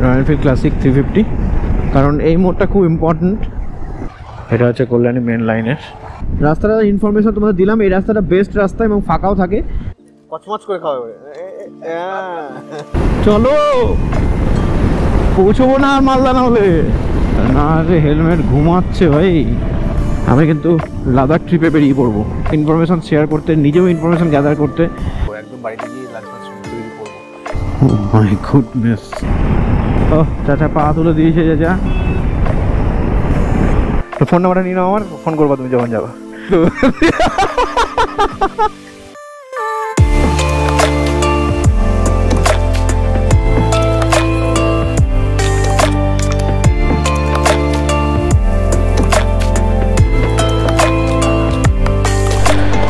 Royal Enfield classic 350, কারণ এই মোড়টা খুব ইম্পর্টেন্ট। এটা হচ্ছে কল্যাণী মেন লাইনের রাস্তাটা। ইনফরমেশন তোমাদের দিলাম, এই রাস্তাটা বেস্ট রাস্তা এবং ফাঁকাও থাকে। কচমচ করে খাওয়া হবে। চলো পৌঁছবো না আর মালদা না হলে। না রে, হেলমেট ঘুমাচ্ছে ভাই। আমি কিন্তু লাদাখ ট্রিপে বেরিয়ে পড়বো ইনফরমেশন শেয়ার করতে, নিজেও ইনফরমেশন গ্যাদার করতে। একদম বাড়িতে গিয়ে লাঞ্চ তৈরি করবো। ও মাই গুডনেস। ও চাচা পা তুলে দিয়েছে চাচা। তো ফোন নাম্বারটা নিয়ে নাও আমার, ফোন করবা তুমি যখন যাবা।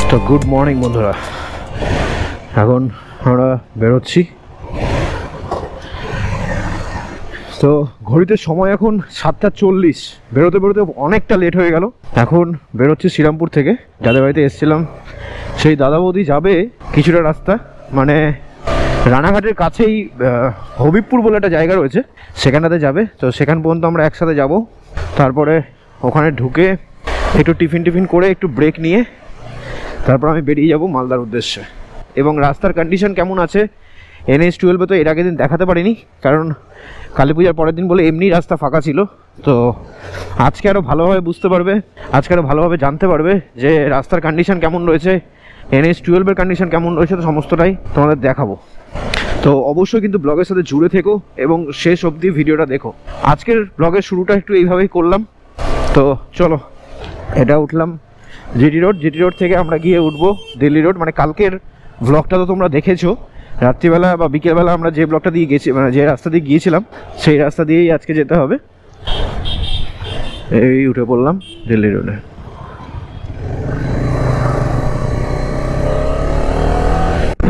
তো গুড মর্নিং বন্ধুরা, এখন আমরা বেরোচ্ছি। তো ঘড়িতে সময় এখন 7:40। বেরোতে বেরোতে অনেকটা লেট হয়ে গেল। এখন বেরোচ্ছি শ্রীরামপুর থেকে, যাদের বাড়িতে এসেছিলাম সেই দাদা বৌদি যাবে কিছুটা রাস্তা, মানে রানাঘাটের কাছেই হবিবপুর বলে একটা জায়গা রয়েছে, সেখানটাতে যাবে। তো সেখান পর্যন্ত আমরা একসাথে যাব। তারপরে ওখানে ঢুকে একটু টিফিন করে একটু ব্রেক নিয়ে তারপর আমি বেরিয়ে যাব মালদার উদ্দেশ্যে। এবং রাস্তার কন্ডিশন কেমন আছে NH-12 তো এর আগের দিন দেখাতে পারিনি, কারণ কালী পূজার পরের দিন বলে এমনি রাস্তা ফাঁকা ছিল। তো আজকে আরও ভালোভাবে বুঝতে পারবে, আজকে আরও ভালোভাবে জানতে পারবে যে রাস্তার কন্ডিশন কেমন রয়েছে, NH-12 কন্ডিশন কেমন রয়েছে। তো সমস্তটাই তোমাদের দেখাবো। তো অবশ্যই কিন্তু ব্লগের সাথে জুড়ে থেকো এবং শেষ অবধি ভিডিওটা দেখো। আজকের ব্লগের শুরুটা একটু এইভাবেই করলাম। তো চলো, এটা উঠলাম জিটি রোড থেকে আমরা গিয়ে উঠবো দিল্লি রোড। মানে কালকের ব্লগটা তো তোমরা দেখেছো, রাত্রিবেলা বা বিকেলবেলা আমরা যে ব্লগটা দিয়ে গেছি, মানে যে রাস্তা দিয়ে গিয়েছিলাম সেই রাস্তা দিয়েই আজকে যেতে হবে। এই উঠে পড়লাম দিল্লি রোডে।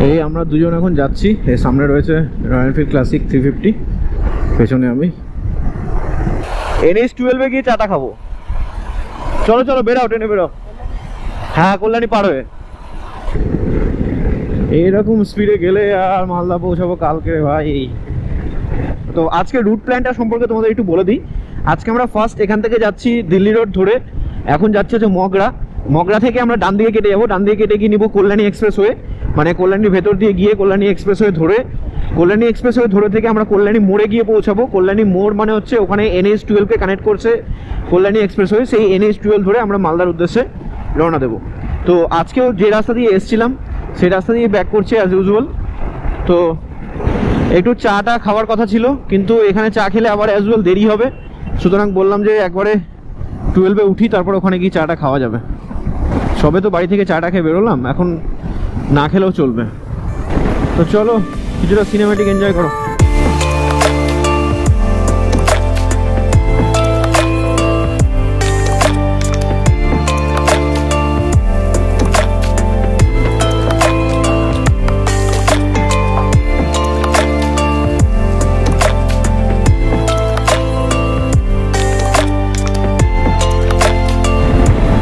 এই আমরা দুজন এখন যাচ্ছি। এর সামনে রয়েছে রয়্যাল এনফিল্ড ক্লাসিক 350, পেছনে আমি। NH-12 গিয়ে চাটা খাবো। চলো চলো বেরাও, ট্রেনে বেরাও। হ্যাঁ, কল্যাণী পার হয়ে। এইরকম স্পিডে গেলে আর মালদা পৌঁছাবো কালকে ভাই। তো আজকে রুট প্ল্যানটা সম্পর্কে তোমাদের একটু বলে দিই। আজকে আমরা ফার্স্ট এখান থেকে যাচ্ছি দিল্লি রোড ধরে, এখন যাচ্ছে হচ্ছে মগরা থেকে আমরা ডান দিকে কেটে যাবো। ডান দিকে কেটে গিয়ে নিবো কল্যাণী এক্সপ্রেসওয়ে, মানে কল্যাণীর ভেতর দিয়ে গিয়ে কল্যাণী এক্সপ্রেসওয়ে ধরে থেকে আমরা কল্যাণী মোড়ে গিয়ে পৌঁছাবো। কল্যাণী মোড় মানে হচ্ছে ওখানে NH-12 কে কানেক্ট করছে কল্যাণী এক্সপ্রেসওয়ে, সেই NH-12 ধরে আমরা মালদার উদ্দেশ্যে রওনা দেবো। তো আজকেও যে রাস্তা দিয়ে এসেছিলাম সেই রাস্তা দিয়ে ব্যাক করছি অ্যাজ ইউজুয়াল। তো একটু চাটা খাওয়ার কথা ছিল, কিন্তু এখানে চা খেলে আবার অ্যাজ ইউজুয়াল দেরি হবে, সুতরাং বললাম যে একবারে 12-এ উঠি, তারপর ওখানে গিয়ে চাটা খাওয়া যাবে। সবে তো বাড়ি থেকে চাটা খেয়ে বেরোলাম, এখন না খেলেও চলবে। তো চলো কিছুটা সিনেম্যাটিক এনজয় করো।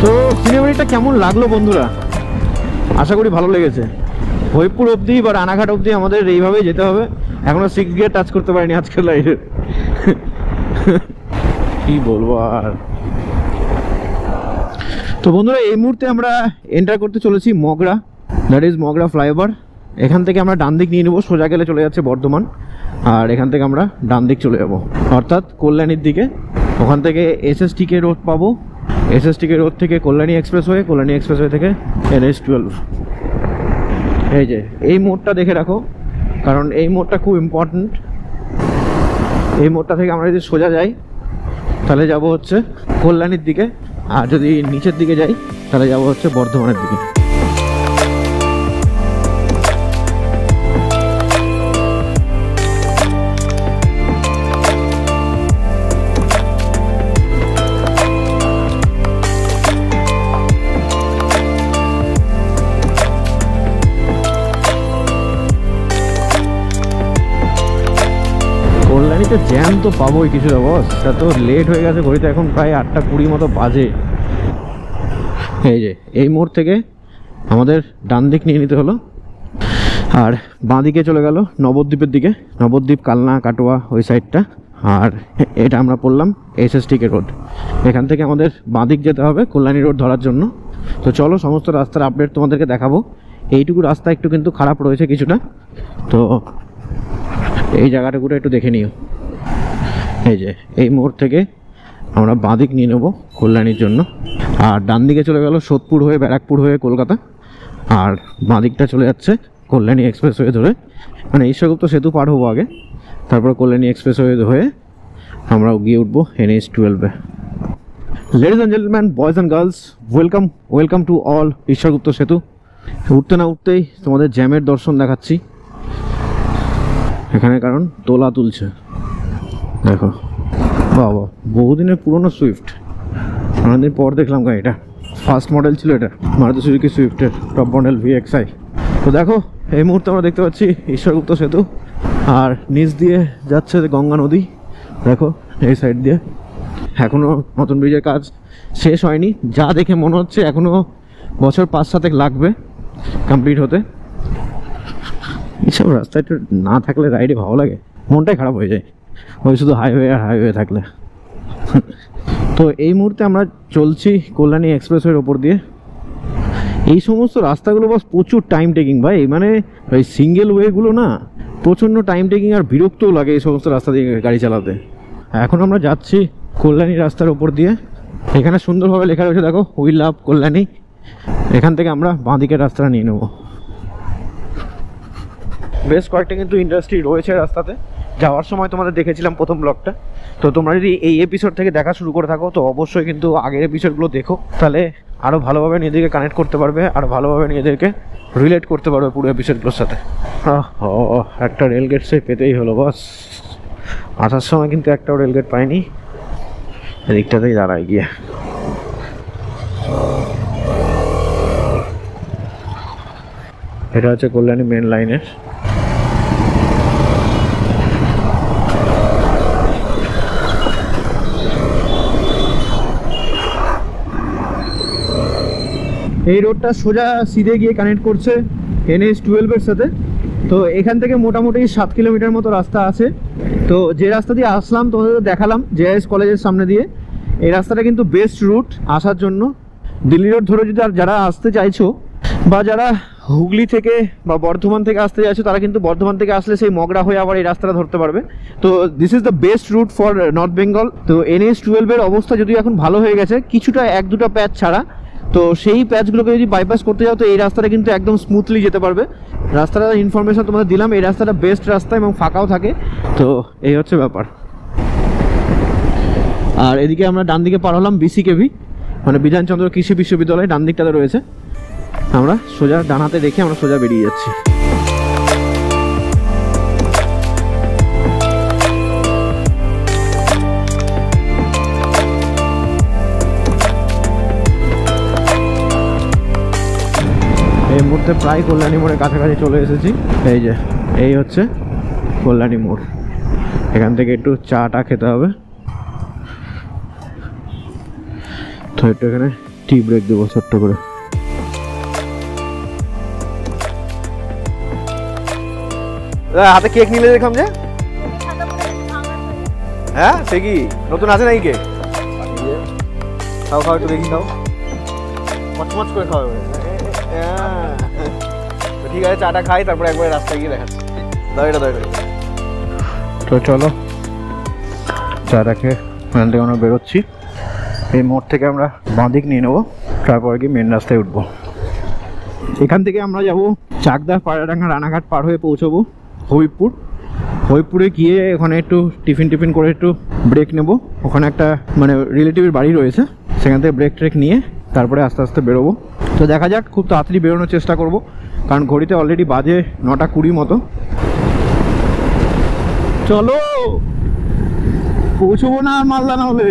তো সিনেমাটিকটা কেমন লাগলো বন্ধুরা? আশা করি ভালো লেগেছে। হবিবপুর অবধি বা রানাঘাট অবধি আমাদের এইভাবেই যেতে হবে। এখনো 6 গিয়ার টাচ করতে পারিনি আজকের লাইফে। কি বলবো আর। তো বন্ধুরা এই মুহূর্তে আমরা এন্টার করতে চলেছি Magra, that is Magra flyover. এখান থেকে আমরা ডান দিক নিয়ে নেবো, সোজা গেলে চলে যাচ্ছে বর্ধমান, আর এখান থেকে আমরা ডান দিক চলে যাব অর্থাৎ কল্যাণীর দিকে। ওখান থেকে SSTK রোড পাবো, SSTK রোড থেকে কল্যাণী এক্সপ্রেসওয়ে থেকে NH-12। এই যে এই মোড়টা দেখে রাখো, কারণ এই মোড়টা খুব ইম্পর্টেন্ট। এই মোড়টা থেকে আমরা যদি সোজা যাই তাহলে যাব হচ্ছে কল্যাণীর দিকে, আর যদি নিচের দিকে যাই তাহলে যাব হচ্ছে বর্ধমানের দিকে। কল্যাণীতে জ্যাম তো পাবোই কিছুটা বস, তা তো লেট হয়ে গেছে, ঘড়িতে এখন প্রায় 8:20 মতো বাজে। এই যে এই মোড় থেকে আমাদের ডান দিক নিয়ে নিতে হলো। আর বাঁদিকে চলে গেল নবদ্বীপের দিকে, নবদ্বীপ, কালনা, কাটোয়া ওই সাইডটা। আর এটা আমরা পড়লাম SSTK রোড। এখান থেকে আমাদের বাঁদিক যেতে হবে কল্যাণী রোড ধরার জন্য। তো চলো সমস্ত রাস্তার আপডেট তোমাদেরকে দেখাবো। এইটুকু রাস্তা একটু কিন্তু খারাপ রয়েছে কিছুটা, তো এই জায়গাটুকুটা একটু দেখে নিও। এই যে এই মোড় থেকে আমরা বাঁদিক নিয়ে নেবো কল্যাণীর জন্য। আর ডান দিকে চলে গেল সোদপুর হয়ে, ব্যারাকপুর হয়ে কলকাতা। আর বাঁদিকটা চলে যাচ্ছে কল্যাণী এক্সপ্রেসওয়ে ধরে, মানে ঈশ্বরগুপ্ত সেতু পার হবো আগে, তারপর কল্যাণী এক্সপ্রেসওয়ে হয়ে আমরা গিয়ে উঠবো NH-12-এ। Ladies and gentleman, boys and girls, welcome to all Ishwargupta Setu. উঠতে না উঠতেই তোমাদের জ্যামের দর্শন দেখাচ্ছি এখানে, কারণ তোলা তুলছে। দেখো বাবা, বহুদিনের পুরনো সুইফট, অনেকদিন পর দেখলাম গাড়িটা। ফার্স্ট মডেল ছিল এটা, মারুতি সুজুকি সুইফটের টপ মডেল VXi। তো দেখো এই মুহূর্তে আমরা দেখতে পাচ্ছি ঈশ্বরগুপ্ত সেতু, আর নিচ দিয়ে যাচ্ছে গঙ্গা নদী। দেখো এই সাইড দিয়ে এখনও নতুন ব্রিজের কাজ শেষ হয়নি, যা দেখে মনে হচ্ছে এখনও বছর 5-7 লাগবে কমপ্লিট হতে। এইসব রাস্তা একটু না থাকলে রাইডে ভালো লাগে, মনটাই খারাপ হয়ে যায় ওই শুধু হাইওয়ে আর হাইওয়ে থাকলে। তো এই মুহূর্তে আমরা চলছি কল্যাণী এক্সপ্রেসওয়ের ওপর দিয়ে। এই সমস্ত রাস্তাগুলো বাস প্রচুর টাইম টেকিং ভাই, মানে ওই সিঙ্গেল ওয়েগুলো না প্রচণ্ড টাইম টেকিং, আর বিরক্তও লাগে এই সমস্ত রাস্তা দিয়ে গাড়ি চালাতে। এখন আমরা যাচ্ছি কল্যাণী রাস্তার ওপর দিয়ে। এখানে সুন্দরভাবে লেখা রয়েছে দেখো, উই লাভ কল্যাণী। এখান থেকে আমরা বাঁদিকের রাস্তাটা নিয়ে নেব। বেশ কয়েকটা কিন্তু ইন্ডাস্ট্রি রয়েছে রাস্তাতে, যাওয়ার সময় তোমাদের দেখেছিলাম প্রথম ব্লগটা। তো তোমরা যদি এই এপিসোড থেকে দেখা শুরু করে থাকো তো অবশ্যই কিন্তু আগের এপিসোডগুলো দেখো, তাহলে আরও ভালোভাবে নিজেদেরকে কানেক্ট করতে পারবে, আরও ভালোভাবে নিজেদেরকে রিলেট করতে পারবে পুরো এপিসোডগুলোর সাথে। একটা রেলগেট সে পেতেই হলো বস। আসার সময় কিন্তু একটাও রেলগেট পাইনি, এদিকটাতেই দাঁড়ায় গিয়ে। এটা হচ্ছে কল্যাণী মেন লাইনের। এই রোডটা সোজা সিধে গিয়ে কানেক্ট করছে NH-12-এর সাথে। তো এখান থেকে মোটামুটি 7 কিলোমিটার মতো রাস্তা আছে। তো যে রাস্তা দিয়ে আসলাম তোমাদের দেখালাম JS কলেজের সামনে দিয়ে, এই রাস্তাটা কিন্তু বেস্ট রুট আসার জন্য। দিল্লি রোড ধরে যদি যারা আসতে চাইছো, বা যারা হুগলি থেকে বা বর্ধমান থেকে আসতে চাইছো, তারা কিন্তু বর্ধমান থেকে আসলে সেই মগরা হয়ে আবার এই রাস্তাটা ধরতে পারবে। তো this is the best route for north Bengal. তো NH-12-এর অবস্থা যদিও এখন ভালো হয়ে গেছে, কিছুটা 1-2টা প্যাচ ছাড়া। তো সেই প্যাচগুলোকে যদি বাইপাস করতে যাও তো এই রাস্তাটা কিন্তু একদম স্মুথলি যেতে পারবে। রাস্তাটার ইনফরমেশন তোমাদের দিলাম, এই রাস্তাটা বেস্ট রাস্তা এবং ফাঁকাও থাকে। তো এই হচ্ছে ব্যাপার। আর এদিকে আমরা ডান দিকে পার হলাম BCKV, মানে বিধানচন্দ্র কৃষি বিশ্ববিদ্যালয় ডান দিকটাতে রয়েছে। আমরা সোজা ডান হাতে রেখে আমরা সোজা বেরিয়ে যাচ্ছি। এই মুহূর্তে প্রায় কল্যাণী মোড়ের কাছাকাছি চলে এসেছি। এই যে এই হচ্ছে কল্যাণী মোড়। এখান থেকে একটু চাটা খেতে হবে, তো একটু এখানে টি ব্রেক দেবো ছোট্ট করে। হাতে কেক নিলে দেখলাম যে, হ্যাঁ সে কি নতুন আছে নাকি কেক? খাও খাও একটু দেখি, খাও মচমচ করে খাও। ঠিক আছে চাটা খাই, তারপরে একবারে রাস্তায় গিয়ে দেখাচ্ছি। দাও এটা, দাও এটা। তো চলো চাটা খেয়ে ওখান থেকে আমরা বেরোচ্ছি। এই মোড় থেকে আমরা বাঁদিক নিয়ে নেবো, তারপরে কি মেন রাস্তায় উঠবো। এখান থেকে আমরা যাব চাকদা, পায়রাডাঙ্গা, রানাঘাট পার হয়ে পৌঁছবো হবিবপুর। হবিবপুরে গিয়ে ওখানে একটু টিফিন করে একটু ব্রেক নেব। ওখানে একটা মানে রিলেটিভের বাড়ি রয়েছে, সেখান থেকে ব্রেক ট্রেক নিয়ে তারপরে আস্তে আস্তে বেরোবো। তো দেখা যাক, খুব তাড়াতাড়ি বেরোনোর চেষ্টা করব, কারণ ঘড়িতে অলরেডি বাজে 9:20 মতো। চলো পৌঁছবো না আর মালদা না হলে।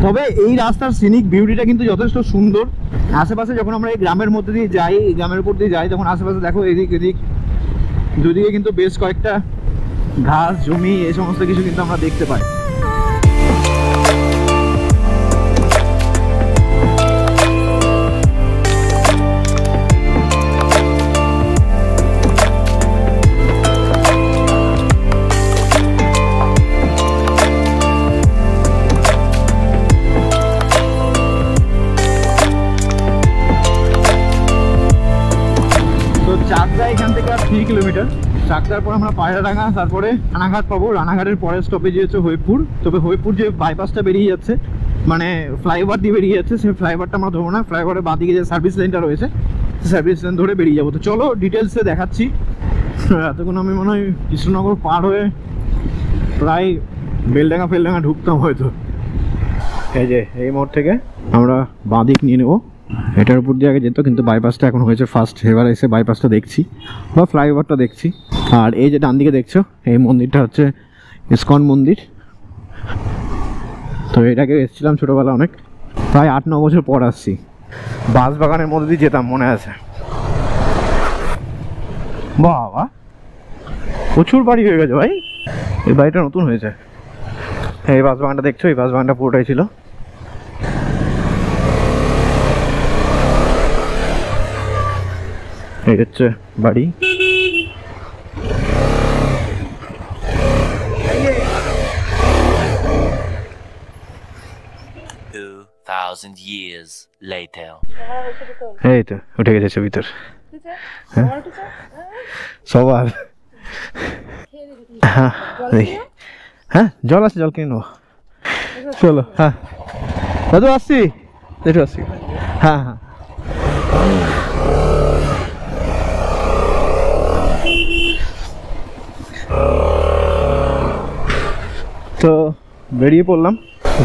তবে এই রাস্তার সিনিক বিউটিটা কিন্তু যথেষ্ট সুন্দর। আশেপাশে যখন আমরা এই গ্রামের মধ্যে দিয়ে যাই, এই গ্রামের উপর দিয়ে যাই, তখন আশেপাশে দেখো এদিক এদিক দুদিকে কিন্তু বেশ কয়েকটা ঘাস জমি এই সমস্ত কিছু কিন্তু আমরা দেখতে পাই। চাকদার পর আমরা পায়রাডাঙ্গা, তারপরে রানাঘাট পাবো। রানাঘাটের পরের স্টপেজ হচ্ছে হবিবপুর। তবে হবিবপুর যে বাইপাসটা বেরিয়ে যাচ্ছে, মানে ফ্লাইওভার দিয়ে বেরিয়ে যাচ্ছে, সেই ফ্লাইওভারটা আমরা ধরবো না। ফ্লাইওভারের বাদিকে যে সার্ভিস লাইনটা রয়েছে, সার্ভিস লাইন ধরে বেরিয়ে যাবো। তো চলো ডিটেলসে দেখাচ্ছি। এতক্ষণ আমি মনে হয় কৃষ্ণনগর পার হয়ে প্রায় বেলডাঙ্গা ফেলডাঙ্গা ঢুকতাম হয়তো। এই যে এই মোড় থেকে আমরা বাঁদিক নিয়ে নেবো। এটার উপর দিয়ে আগে যেত, কিন্তু বাইপাসটা এখন হয়েছে ফার্স্ট। এবার এসে বাইপাসটা দেখছি বা ফ্লাইওভারটা দেখছি। আর এই যে ডান দিকে দেখছো, এই মন্দিরটা হচ্ছে ইসকন মন্দির। তো এটাকে এসেছিলাম ছোটোবেলা, অনেক প্রায় 8-9 বছর পর আসছি। বাঁশবাগানের মধ্যে দিয়ে যেতাম, মনে আছে। বাবা প্রচুর বাড়ি হয়ে গেছে ভাই, এই বাড়িটা নতুন হয়েছে। এই বাঁশবাগানটা দেখছো, এই বাঁশবাগানটা পুরোটাই ছিল। এই হচ্ছে বাড়ি। এই তো উঠে গেছে ভিতর। সবার হ্যাঁ হ্যাঁ জল আছে, জল কিনে নেবো। চলো হ্যাঁ দাদু আসছি, দেখো আসছি। হ্যাঁ হ্যাঁ তো বেরিয়ে পড়লাম।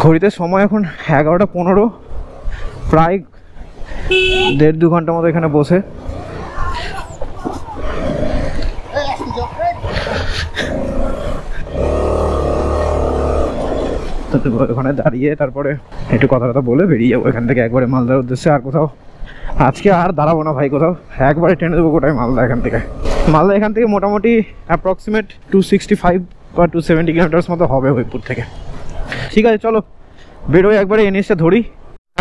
ঘড়িতে সময় এখন 11:15, প্রায় 1.5-2 ঘন্টার মতো এখানে বসে। ওখানে দাঁড়িয়ে তারপরে একটু কথা বলে বেরিয়ে যাবো এখান থেকে একবারে মালদার উদ্দেশ্যে। আর কোথাও আজকে আর দাঁড়াবো না ভাই, কোথাও একবারে টেনে দেবো গোটাই মালদা। এখান থেকে মোটামুটি অ্যাপ্রক্সিমেট 265 বা 270 কিলোমিটার্স মতো হবে হবিবপুর থেকে। ঠিক আছে চলো বেরোয় একবারে এনএসটা ধরি।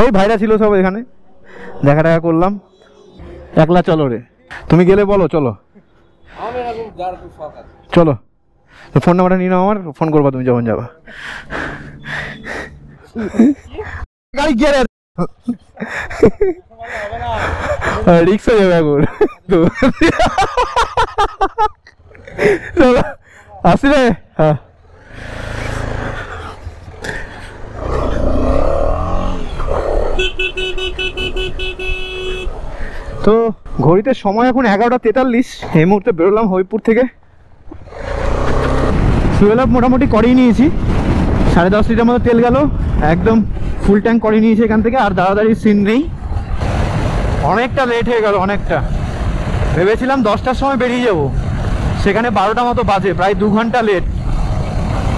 ওই ভাইরা ছিল সব এখানে, দেখা করলাম। একলা চলো রে, তুমি গেলে বলো চলো। চলো ফোন নাম্বারটা নিয়ে নাও আমার, ফোন করবা তুমি যখন যাবা। গাড়ি গিয়ে রিক্স হয়ে যাবে এখন। চলো আসি রে। হ্যাঁ তো ঘড়িতে সময় এখন 11:43। এই মুহূর্তে বেরোলাম হবিবপুর থেকে। ফুয়েল আপ মোটামুটি করেই নিয়েছি, 10.5 লিটার মতো তেল গেল, একদম ফুল ট্যাঙ্ক করে নিয়েছি এখান থেকে। আর দাঁড়াদাঁড়ির সিন নেই, অনেকটা লেট হয়ে গেল। অনেকটা ভেবেছিলাম 10টার সময় বেরিয়ে যাব, সেখানে 12টা মতো বাজে, প্রায় 2 ঘন্টা লেট।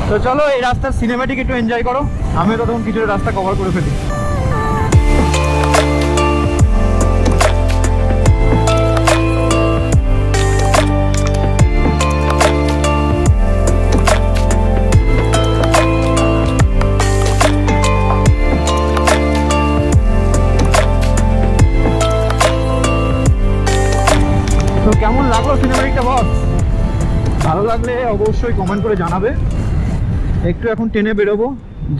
তো চলো এই রাস্তার সিনেমেটিক একটু এনজয় করো, আমি তখন কিছু রাস্তা কভার করে ফেলি। তো কেমন লাগলো সিনেমেটিকটা বস? ভালো লাগলে অবশ্যই কমেন্ট করে জানাবে। একটু এখন ট্রেনে বেরোবো,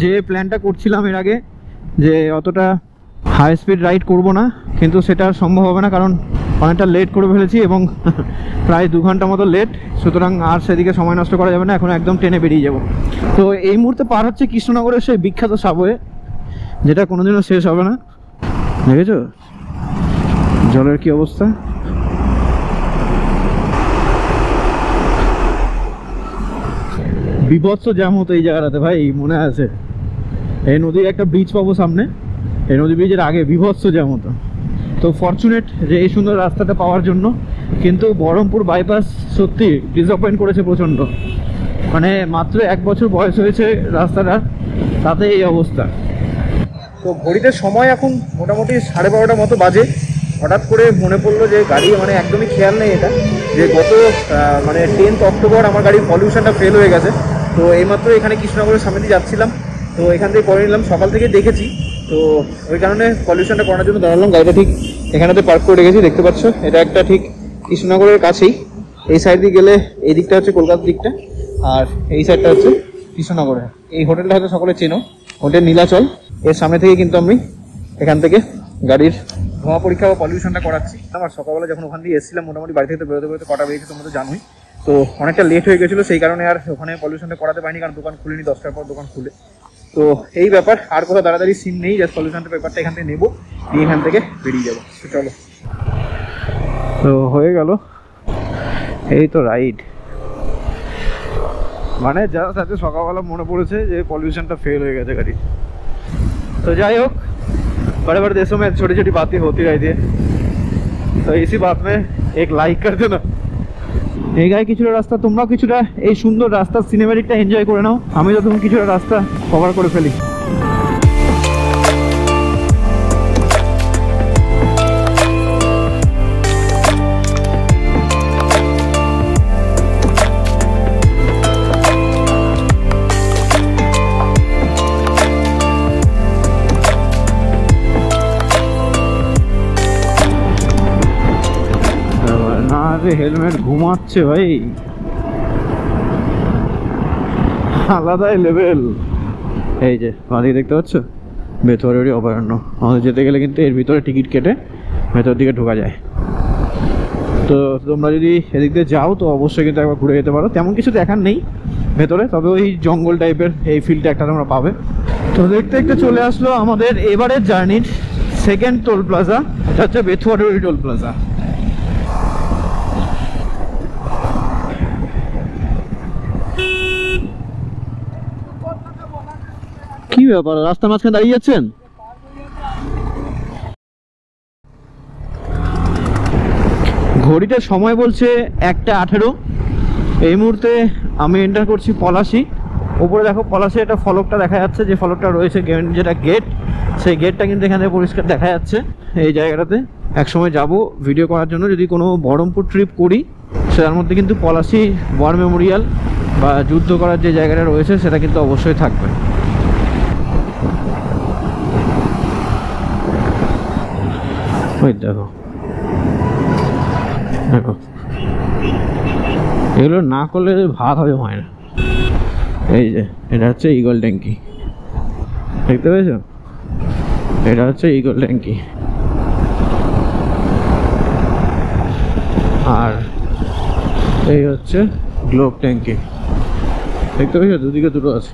যে প্ল্যানটা করছিলাম এর আগে যে অতটা হাই স্পিড রাইড করব না, কিন্তু সেটা সম্ভব হবে না, কারণ অনেকটা লেট করে ফেলেছি এবং প্রায় 2 ঘন্টা মতো লেট। সুতরাং আর সেদিকে সময় নষ্ট করা যাবে না, এখন একদম ট্রেনে বেরিয়ে যাব। তো এই মুহূর্তে পার হচ্ছে কৃষ্ণনগরের সেই বিখ্যাত সাবওয়ে, যেটা কোনোদিনও শেষ হবে না। দেখেছো জলের কি অবস্থা? বিভৎস জ্যাম হতো এই জায়গাটাতে ভাই, মনে আছে? এই নদীর একটা ব্রিজ পাবো সামনে, এই নদী ব্রিজের আগে বিভৎস জ্যাম হতো। তো ফরচুনেট যে এই সুন্দর রাস্তাটা পাওয়ার জন্য, কিন্তু বহরমপুর বাইপাস সত্যি ডিসঅ্যাপয়েন্ট করেছে প্রচণ্ড। মানে মাত্র 1 বছর বয়স হয়েছে রাস্তাটার, তাতে এই অবস্থা। তো ঘড়িতে সময় এখন মোটামুটি 12:30 মতো বাজে। হঠাৎ করে মনে পড়লো যে গাড়ি, মানে একদমই খেয়াল নেই এটা, যে গত 10 অক্টোবর আমার গাড়ির পলিউশনটা ফেল হয়ে গেছে। তো এইমাত্র এখানে কৃষ্ণনগরের সামনে দিয়ে যাচ্ছিলাম, তো এখান থেকে করে নিলাম, সকাল থেকে দেখেছি। তো ওই কারণে পলিউশনটা করানোর জন্য দাঁড়ালাম। গাড়িটা ঠিক এখানেতে পার্ক করে রেখেছি, দেখতে পাচ্ছ। এটা একটা ঠিক কৃষ্ণনগরের কাছেই, এই সাইড দিয়ে গেলে এই দিকটা হচ্ছে কলকাতার দিকটা, আর এই সাইডটা হচ্ছে কৃষ্ণনগরের। এই হোটেলটা হয়তো সকলে চেনো, হোটেল নীলাচল। এর সামনে থেকে কিন্তু আমি এখান থেকে গাড়ির ধোঁয়া পরীক্ষা বা পলিউশনটা করাচ্ছি। আমার সকালবেলা যখন ওখান দিয়ে এসেছিলাম, মোটামুটি বাড়ি থেকে বেরোতে বেরোতে কটা বেরিয়েছে তোমরা তো জানোই। তো অনেকটা লেট হয়ে গেছিলো, সেই কারণে আর ওখানে পলিউশনটা করাতে পারিনি, কারণ দোকান খুলিনি, 10টার পর দোকান খুলে। তো এই ব্যাপার, আর কোথাও তাড়াতাড়ি সিন নেই, জাস্ট পলিউশনটা পেপারটা এখান থেকে নেবো, নিয়ে এখান থেকে বেরিয়ে যাবো। তো চলো, তো হয়ে গেল এই তো রাইড। মানে যারা সাথে সকালবেলা মনে পড়েছে যে পলিউশনটা फेल হয়ে গেছে গাড়ি। तो যাই হোক, बड़े बड़े देशों में छोटी छोटी बातें होती रहती है, तो इसी बात में एक लाइक कर देना। এই গায়ে কিছুটা রাস্তা, তোমরাও কিছুটা এই সুন্দর রাস্তার সিনেমেটিকটা এনজয় করে নাও, আমি তো তুমি কিছুটা রাস্তা কভার করে ফেলি। হেলমেট ঘুমাচ্ছে ভাই, আলাদাই লেভেল। এই যে বাঁদিকে দেখতে পাচ্ছ বেথুয়ারি অভয়ারণ্য, আমাদের যেতে গেলে কিন্তু এর ভিতরে টিকিট কেটে ভেতর দিকে ঢোকা যায়। তো তোমরা যদি এদিক দিয়ে যাও তো অবশ্যই কিন্তু একবার ঘুরে যেতে পারো, তেমন কিছু দেখার নেই ভেতরে, তবে ওই জঙ্গল টাইপের এই ফিলটা একটা তোমরা পাবে। তো দেখতে দেখতে চলে আসলো আমাদের এবারের জার্নির সেকেন্ড টোল প্লাজা, এটা হচ্ছে বেথুয়ারি টোল প্লাজা। কি ব্যাপার, রাস্তার মাঝখানে দাঁড়িয়ে যাচ্ছেন? ঘড়িতে সময় বলছে 1:18। এই মুহূর্তে আমি এন্টার করছি পলাশি। উপরে দেখো পলাশি একটা ফলকটা দেখা যাচ্ছে, যে ফলকটা রয়েছে যেটা গেট, সেই গেটটা কিন্তু এখানে পরিষ্কার দেখা যাচ্ছে। এই জায়গাটাতে একসময় যাব ভিডিও করার জন্য, যদি কোনো বহরমপুর ট্রিপ করি সেটার মধ্যে কিন্তু পলাশি ওয়ার মেমোরিয়াল বা যুদ্ধ করার যে জায়গাটা রয়েছে সেটা কিন্তু অবশ্যই থাকবে। ওই দেখো দেখো, এগুলো না করলে ভাত হবে হয় না। এই যে এটা হচ্ছে ইগল ট্যাঙ্কি, দেখতে পেয়েছো? এটা হচ্ছে ইগল ট্যাঙ্কি, আর এই হচ্ছে গ্লোব ট্যাঙ্কি, দেখতে পেয়েছো? দুদিকে দুটো আছে,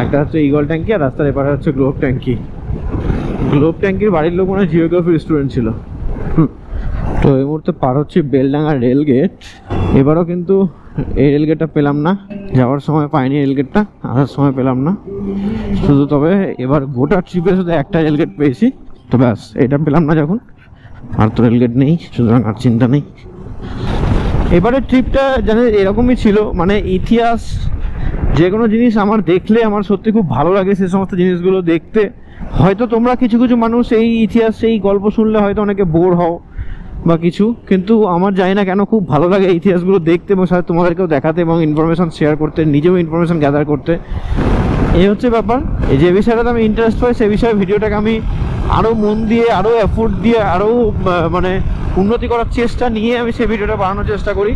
একটা হচ্ছে ইগল ট্যাঙ্কি আর রাস্তার এপারে হচ্ছে গ্লোব ট্যাঙ্কি। গ্লোব ট্যাঙ্কির বাড়ির লোক মানে জিওগ্রাফি স্টুডেন্ট ছিল। তো এই মুহূর্তে পার হচ্ছে বেলডাঙ্গা রেল গেট। এবারও কিন্তু এই রেল গেটটা পেলাম না, যাওয়ার সময় পাইনি রেল গেটটা, আসার সময় পেলাম না শুধু। তবে এবার গোটা ট্রিপে শুধু একটা রেল গেট পেয়েছি, তো ব্যাস এটা পেলাম না যখন, আর তো রেল গেট নেই, সুতরাং আর চিন্তা নেই। এবারের ট্রিপটা জানে এরকমই ছিল, মানে ইতিহাস যে কোনো জিনিস আমার দেখলে আমার সত্যি খুব ভালো লাগে সে সমস্ত জিনিসগুলো দেখতে। হয়তো তোমরা কিছু কিছু মানুষ এই ইতিহাস এই গল্প শুনলে হয়তো অনেকে বোর হও বা কিছু, কিন্তু আমার জানি না কেন খুব ভালো লাগে এই ইতিহাসগুলো দেখতে এবং সাথে তোমাদেরকেও দেখাতে এবং ইনফরমেশান শেয়ার করতে, নিজেও ইনফরমেশান গ্যাদার করতে। এই হচ্ছে ব্যাপার। এই যে বিষয়টাতে আমি ইন্টারেস্ট পাই সেই বিষয়ে ভিডিওটাকে আমি আরও মন দিয়ে, আরও এফোর্ট দিয়ে, আরও মানে উন্নতি করার চেষ্টা নিয়ে আমি সেই ভিডিওটা বানানোর চেষ্টা করি।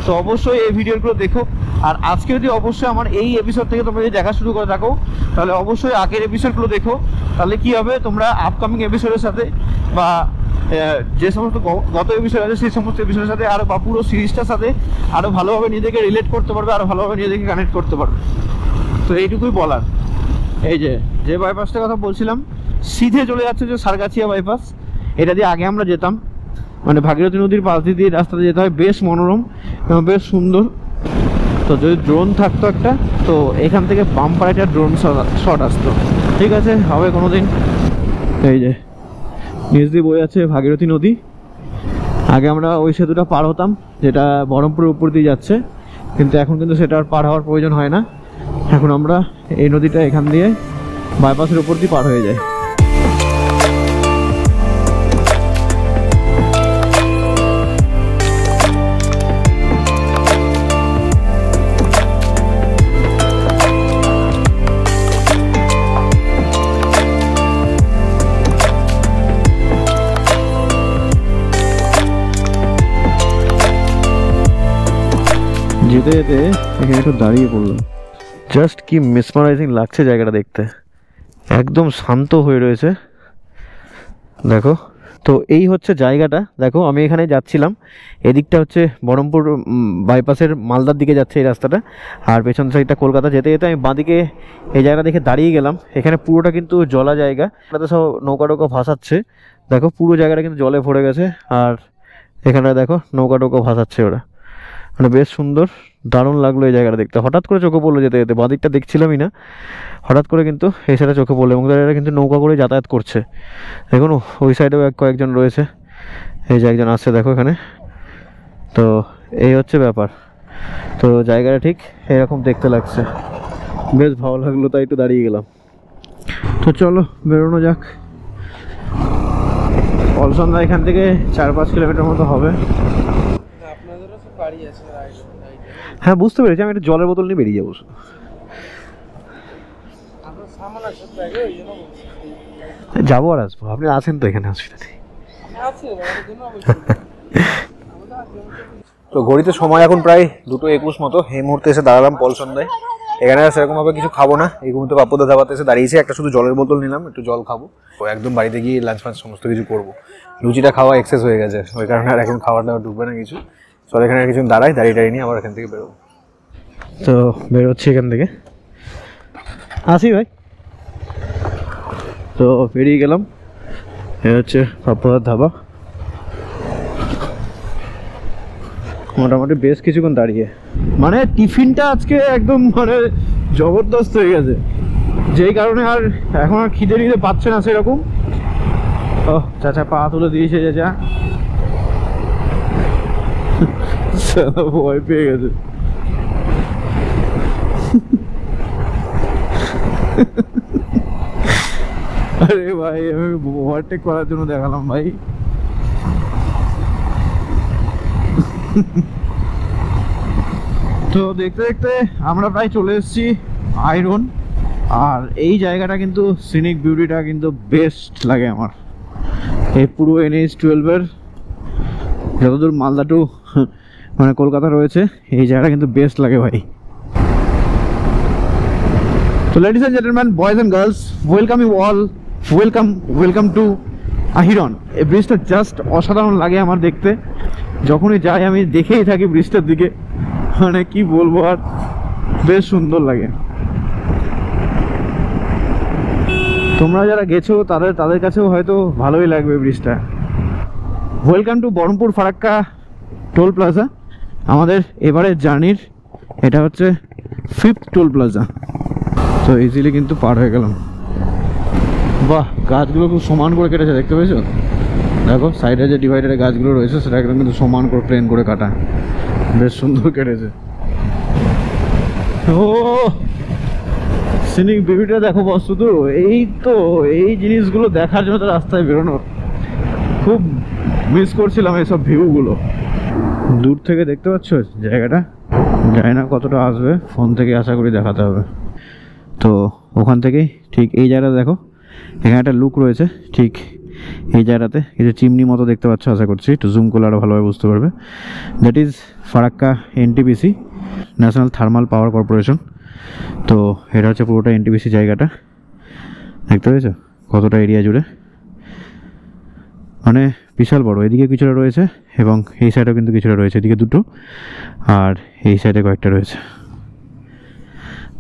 তো অবশ্যই এই ভিডিওগুলো দেখো। আর আজকে যদি অবশ্যই আমার এই এপিসোড থেকে তোমরা যদি দেখা শুরু করে থাকো তাহলে অবশ্যই আগের এপিসোডগুলো দেখো, তাহলে কি হবে তোমরা আপকামিং এপিসোডের সাথে বা যে সমস্ত গত এপিসোড আছে সেই সমস্ত এপিসোডের সাথে আরও বা পুরো সিরিজটার সাথে আরও ভালোভাবে নিজেকে রিলেট করতে পারবে, আরও ভালোভাবে নিজেকে কানেক্ট করতে পারবে। তো এইটুকুই বলার। এই যে বাইপাসটার কথা বলছিলাম, সিধে চলে যাচ্ছে যে সারগাছিয়া বাইপাস, এটা দিয়ে আগে আমরা যেতাম, মানে ভাগীরথী নদীর পাশ দিয়ে রাস্তাতে যেতে হয়, বেশ মনোরম এবং বেশ সুন্দর। তো যদি ড্রোন থাকতো একটা, তো এখান থেকে বাম্পার একটা ড্রোন শট আসতো। ঠিক আছে, হবে কোনো দিন। এই যে নিচ দিয়ে বয়ে আছে ভাগীরথী নদী। আগে আমরা ওই সেতুটা পার হতাম যেটা বহরমপুরের উপর দিয়ে যাচ্ছে, কিন্তু এখন কিন্তু সেটা আর পার হওয়ার প্রয়োজন হয় না। এখন আমরা এই নদীটা এখান দিয়ে বাইপাসের উপর দিয়ে পার হয়ে যায়। যেতে যেতে এখানে একটু দাঁড়িয়ে পড়লাম, জাস্ট কি মেসমারাইজিং লাগছে জায়গাটা দেখতে, একদম শান্ত হয়ে রয়েছে। দেখো তো এই হচ্ছে জায়গাটা, দেখো আমি এখানে যাচ্ছিলাম, এদিকটা হচ্ছে বহরমপুর বাইপাসের মালদার দিকে যাচ্ছে এই রাস্তাটা, আর পেছন সাইডটা কলকাতা। যেতে যেতে আমি বাঁদিকে এই জায়গা দেখে দাঁড়িয়ে গেলাম। এখানে পুরোটা কিন্তু জলা জায়গা, এটাতে সব নৌকা টৌকা ভাসাচ্ছে, দেখো পুরো জায়গাটা কিন্তু জলে ভরে গেছে। আর এখানে দেখো নৌকা টৌকা ভাসাচ্ছে ওরা, মানে বেশ সুন্দর, দারুণ লাগলো এই জায়গাটা দেখতে। হঠাৎ করে চোখে পড়লো যেতে যেতে, বাঁদিকটা দেখছিলামই না, হঠাৎ করে কিন্তু এই সাইডে চোখে পড়লো, এবং তারা কিন্তু নৌকা করে যাতায়াত করছে। দেখুন ওই সাইডেও কয়েকজন রয়েছে, এই যে একজন আসছে দেখো এখানে। তো এই হচ্ছে ব্যাপার। তো জায়গাটা ঠিক এরকম দেখতে লাগছে, বেশ ভালো লাগলো, তাই একটু দাঁড়িয়ে গেলাম। তো চলো বেরোনো যাক। অলসন্দা এখান থেকে 4-5 কিলোমিটার মতো হবে। হ্যাঁ বুঝতে পেরেছি, আমি একটা জলের বোতল নিয়ে বেরিয়ে যাবো। যাবো আর আসবো, আপনি আছেন তো এখানে, অসুবিধা নেই। তো ঘড়িতে সময় এখন প্রায় 2:21 মতো। এই মুহূর্তে এসে দাঁড়ালাম পলসন্দায়। এখানে সেরকমভাবে কিছু খাবো না, এই মুহূর্তে পাপ্পুদা ধাবাতে এসে দাঁড়িয়েছি। একটা শুধু জলের বোতল নিলাম, একটু জল খাবো, তো একদম বাড়িতে গিয়ে লাঞ্চ ফাঞ্চ সমস্ত কিছু করবো। লুচিটা খাওয়া এক্সেস হয়ে গেছে, ওই কারণে আর এখন খাওয়াটা ঢুকবে না কিছু। চল এখানে কিছু দাঁড়িয়ে নিয়ে আবার এখান থেকে বেরোবো। তো বেরোচ্ছি এখান থেকে, আসি ভাই। তো বেরিয়ে গেলাম, এ হচ্ছে পাপ্পুদার ধাবা। মোটামুটি বেশ কিছুক্ষণ দাঁড়িয়ে, মানে টিফিনটা আজকে একদম মানে জবরদস্ত হয়ে গেছে, যেই কারণে আর এখন আর খিদে নিতে পাচ্ছে না সেরকম। ও চাচা পা তুলে দিয়েছে, চাচা ভয় পেয়ে গেছে। আরে ভাই আমি ওভারটেক করার জন্য দেখালাম ভাই। তো দেখতে দেখতে আমরা প্রায় চলে এসেছি আয়রন। আর এই জায়গাটা কিন্তু সিনিক বিউটিটা কিন্তু বেস্ট লাগে আমার। এই পুরো NH-12 যতদূর মালদা টু মানে কলকাতা রয়েছে, এই জায়গাটা কিন্তু বেস্ট লাগে ভাই। তো ladies and gentleman, boys and girls, welcome you all, welcome to Ahiron. এই ব্রিজটা জাস্ট অসাধারণ লাগে আমার দেখতে, যখনই যাই আমি দেখেই থাকি ব্রিজটার দিকে, মানে কি বলবো আর, বেশ সুন্দর লাগে। তোমরা যারা গেছো তাদের কাছেও হয়তো ভালোই লাগবে ব্রিজটা। Welcome to Baharampur Farakka toll plaza. আমাদের এবারের জার্নির এটা হচ্ছে 5th টোল প্লাজা। তো ইজিলি কিন্তু পার হয়ে গেলাম। বাহ, গাছগুলো খুব সমান করে কেটেছে, দেখতে পেয়েছো? দেখো সাইডে যে ডিভাইডারে গাছগুলো রয়েছে সেটা একদম কিন্তু সমান করে প্লেন করে কাটা, বেশ সুন্দর কেটেছে। ও সিনিক বিউটিটা দেখো বস্তুত, এই জিনিসগুলো দেখার জন্য তো রাস্তায় বেরোনোর খুব মিস করছিলাম এইসব ভিউগুলো। দূর থেকে দেখতে পাচ্ছ জায়গাটা, জানি না কতটা আসবে, ফোন থেকে আশা করি দেখাতে হবে। তো ওখান থেকেই ঠিক এই জায়গাটা দেখো, এখানে একটা লুক রয়েছে, ঠিক এই জায়গাটাতে কিছু চিমনি মতো দেখতে পাচ্ছ, আশা করছি একটু জুম করলে আরও ভালোভাবে বুঝতে পারবে। That is Farakka NTPC, national thermal power corporation. তো এটা হচ্ছে পুরোটা NTPC জায়গাটা, দেখতে পেয়েছো কতটা এরিয়া জুড়ে, মানে বিশাল বড়। এদিকে কিছুটা রয়েছে এবং এই সাইডেও কিন্তু কিছুটা রয়েছে, এদিকে দুটো আর এই সাইডে কয়েকটা রয়েছে।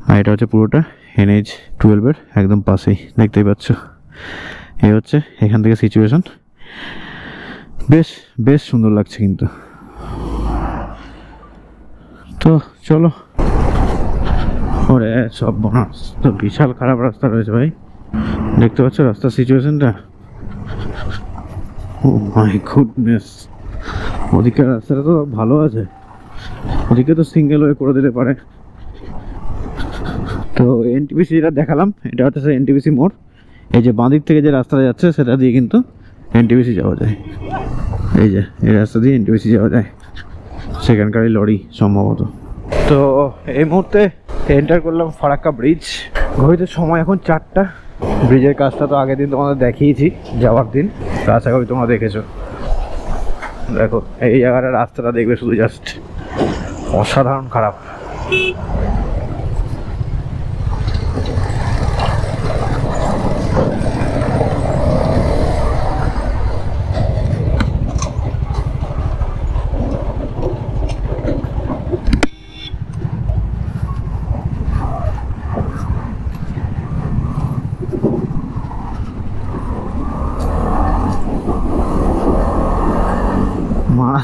আর এটা হচ্ছে পুরোটা NH-12 একদম পাশেই, দেখতেই পাচ্ছ। এই হচ্ছে এখান থেকে সিচুয়েশন, বেশ সুন্দর লাগছে কিন্তু। তো চলো, ওরে সব বোনাস, তো বিশাল খারাপ রাস্তা রয়েছে ভাই, দেখতে পাচ্ছ রাস্তার সিচুয়েশনটা। ও মাই গুডনেস, ওদিকের রাস্তাটা তো ভালো আছে, ওদিকে তো সিঙ্গেল ওয়ে করে দিতে পারে। তো NTPC যেটা দেখালাম, এটা হচ্ছে NTPC মোড়। এই যে বাঁদিক থেকে যে রাস্তাটা যাচ্ছে সেটা দিয়ে কিন্তু NTPC যাওয়া যায়, এই যে এই রাস্তা দিয়ে NTPC যাওয়া যায়, সেখানকারই লরি সম্ভবত। তো এই মুহূর্তে এন্টার করলাম ফারাক্কা ব্রিজ। ঘড়িতে সময় এখন 4টা। ব্রিজের কাজটা তো আগের দিন তোমাদের দেখিয়েছি যাওয়ার দিন, তো আশা করি তোমরা দেখেছো। দেখো এই জায়গাটা, রাস্তাটা দেখবে শুধু জাস্ট অসাধারণ খারাপ।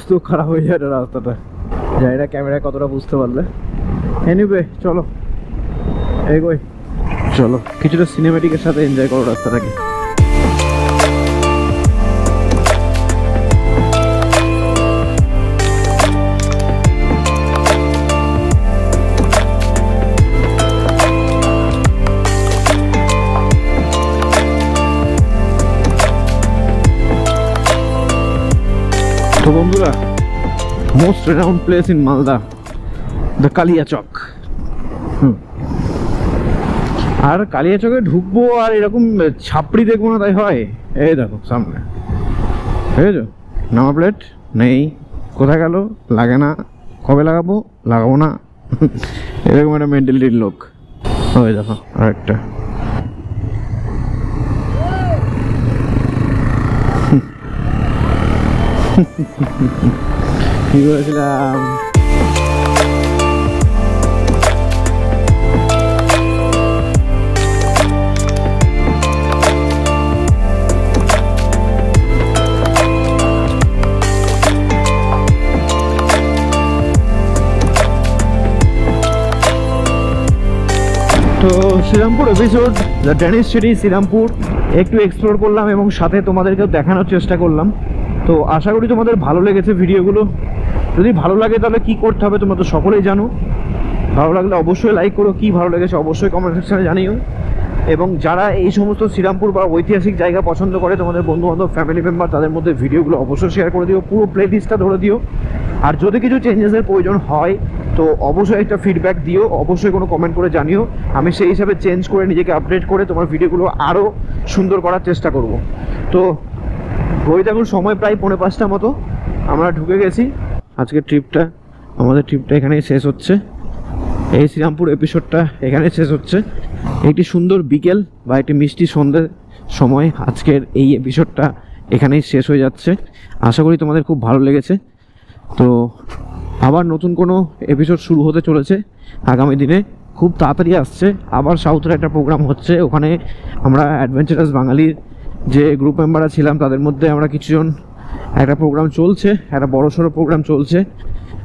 অবস্থা খারাপ হয়ে যায় রাস্তাটা, জানি না ক্যামেরায় কতটা বুঝতে পারলে। এনিওয়ে চলো এগোই, চলো কিছুটা সিনেমেটিকের সাথে এনজয় করো রাস্তাটাকে। তো বন্ধুরা, most renowned place in Malda, the Kaliachak. আর কালিয়াচকে ঢুকবো আর এরকম ছাপড়ি দেখবো না তাই হয়? এই দেখো সামনে, বুঝেছো? নাম্বার প্লেট নেই, কোথায় গেল? লাগে না, কবে লাগাবো? লাগাবো না, এরকম একটা মেন্টালিটির লোক। ওই দেখো আরেকটা। কি বলেছিলাম? তো Serampore episode, the Danish city Serampore একটু এক্সপ্লোর করলাম এবং সাথে তোমাদেরকেও দেখানোর চেষ্টা করলাম। তো আশা করি তোমাদের ভালো লেগেছে ভিডিওগুলো। যদি ভালো লাগে তাহলে কি করতে হবে তোমরা তো সকলেই জানো। ভালো লাগলে অবশ্যই লাইক করো, কি ভালো লেগেছে অবশ্যই কমেন্ট সেকশনে জানিও। এবং যারা এই সমস্ত শ্রীরামপুর বা ঐতিহাসিক জায়গা পছন্দ করে, তোমাদের বন্ধুবান্ধব ফ্যামিলি মেম্বার, তাদের মধ্যে ভিডিওগুলো অবশ্যই শেয়ার করে দিও, পুরো প্লে লিস্টটা ধরে দিও। আর যদি কিছু চেঞ্জেসের প্রয়োজন হয় তো অবশ্যই একটা ফিডব্যাক দিও, অবশ্যই কোনো কমেন্ট করে জানিও। আমি সেই হিসাবে চেঞ্জ করে নিজেকে আপডেট করে তোমার ভিডিওগুলো আরও সুন্দর করার চেষ্টা করব। তো ঘড়িতে এখন সময় প্রায় 4:45 মতো, আমরা ঢুকে গেছি। আজকের ট্রিপটা, আমাদের ট্রিপটা এখানেই শেষ হচ্ছে। এই শ্রীরামপুর এপিসোডটা এখানেই শেষ হচ্ছে। একটি সুন্দর বিকেল বা একটি মিষ্টি সন্ধ্যের সময় আজকের এই এপিসোডটা এখানেই শেষ হয়ে যাচ্ছে। আশা করি তোমাদের খুব ভালো লেগেছে। তো আবার নতুন কোনো এপিসোড শুরু হতে চলেছে আগামী দিনে, খুব তাড়াতাড়ি আসছে। আবার সাউথের একটা প্রোগ্রাম হচ্ছে, ওখানে আমরা অ্যাডভেঞ্চারাস বাঙালির যে গ্রুপ মেম্বাররা ছিলাম তাদের মধ্যে আমরা কিছুজন, একটা প্রোগ্রাম চলছে, একটা বড়সড় প্রোগ্রাম চলছে।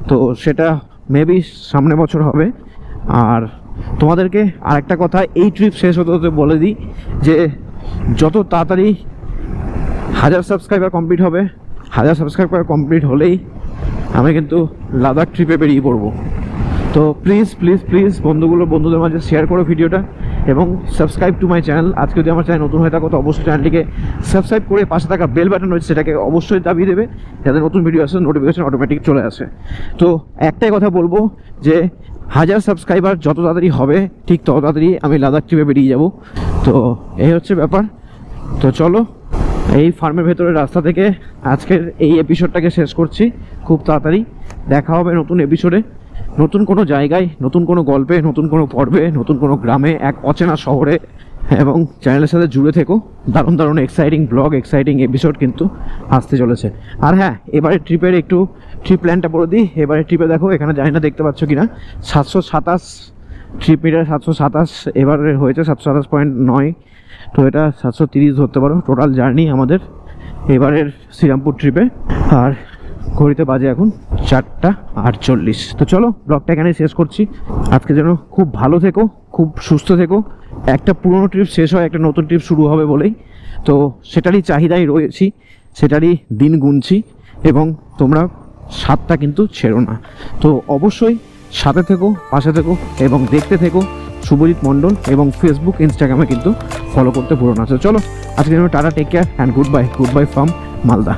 তো সেটা মেবি সামনে বছর হবে। আর তোমাদেরকে আরেকটা কথা এই ট্রিপ শেষ হতে হতে বলে দিই যে যত তাড়াতাড়ি 1000 সাবস্ক্রাইবার কমপ্লিট হবে, 1000 সাবস্ক্রাইবার কমপ্লিট হলেই আমি কিন্তু লাদাখ ট্রিপে বেরিয়ে পড়বো। তো প্লিজ প্লিজ প্লিজ বন্ধুদের মাঝে শেয়ার করো ভিডিওটা এবং সাবস্ক্রাইব টু মাই চ্যানেল। আজকে যদি আমার চ্যানেল নতুন হয়ে থাকো তো অবশ্যই চ্যানেলটিকে সাবস্ক্রাইব করে পাশে থাকা বেল বাটন রয়েছে সেটাকে অবশ্যই দাবিয়ে দেবে, যাতে নতুন ভিডিও আসে নোটিফিকেশন অটোমেটিক চলে আসে। তো একটাই কথা বলবো যে 1000 সাবস্ক্রাইবার যত তাড়াতাড়ি হবে ঠিক তত তাড়াতাড়ি আমি লাদাখ ট্রিপে বেরিয়ে যাব। তো এই হচ্ছে ব্যাপার। তো চলো, এই ফার্মের ভেতরের রাস্তা থেকে আজকের এই এপিসোডটাকে শেষ করছি। খুব তাড়াতাড়ি দেখা হবে নতুন এপিসোডে, নতুন কোনো জায়গায়, নতুন কোনো গল্পে, নতুন কোনো পর্বে, নতুন কোনো গ্রামে, এক অচেনা শহরে। এবং চ্যানেলের সাথে জুড়ে থেকো, দারুণ দারুণ এক্সাইটিং ব্লগ, এক্সাইটিং এপিসোড কিন্তু আসতে চলেছে। আর হ্যাঁ, এবারে ট্রিপের একটু ট্রিপ প্ল্যানটা বলে দিই। এবারে ট্রিপে দেখো, এখানে জানি না দেখতে পাচ্ছ কিনা, 727 ট্রিপ মিটার, 727 এবারে হয়েছে 727.9। তো এটা 730 ধরতে পারো টোটাল জার্নি আমাদের এবারের শ্রীরামপুর ট্রিপে। আর ঘড়িতে বাজে এখন 4:48। তো চলো, ব্লগটা এখানে শেষ করছি। আজকে যেন খুব ভালো থেকো, খুব সুস্থ থেকো। একটা পুরনো ট্রিপ শেষ হয়, একটা নতুন ট্রিপ শুরু হবে বলেই তো সেটারই চাহিদায় রয়েছি, সেটারই দিন গুনছি। এবং তোমরা সাথটা কিন্তু ছেড়ো না। তো অবশ্যই সাথে থেকো, পাশে থেকো এবং দেখতে থেকো শুভজিৎ মণ্ডল, এবং ফেসবুক ইনস্টাগ্রামে কিন্তু ফলো করতে ভুলো না। তো চলো, আজকে tata, take care and good bye from Malda.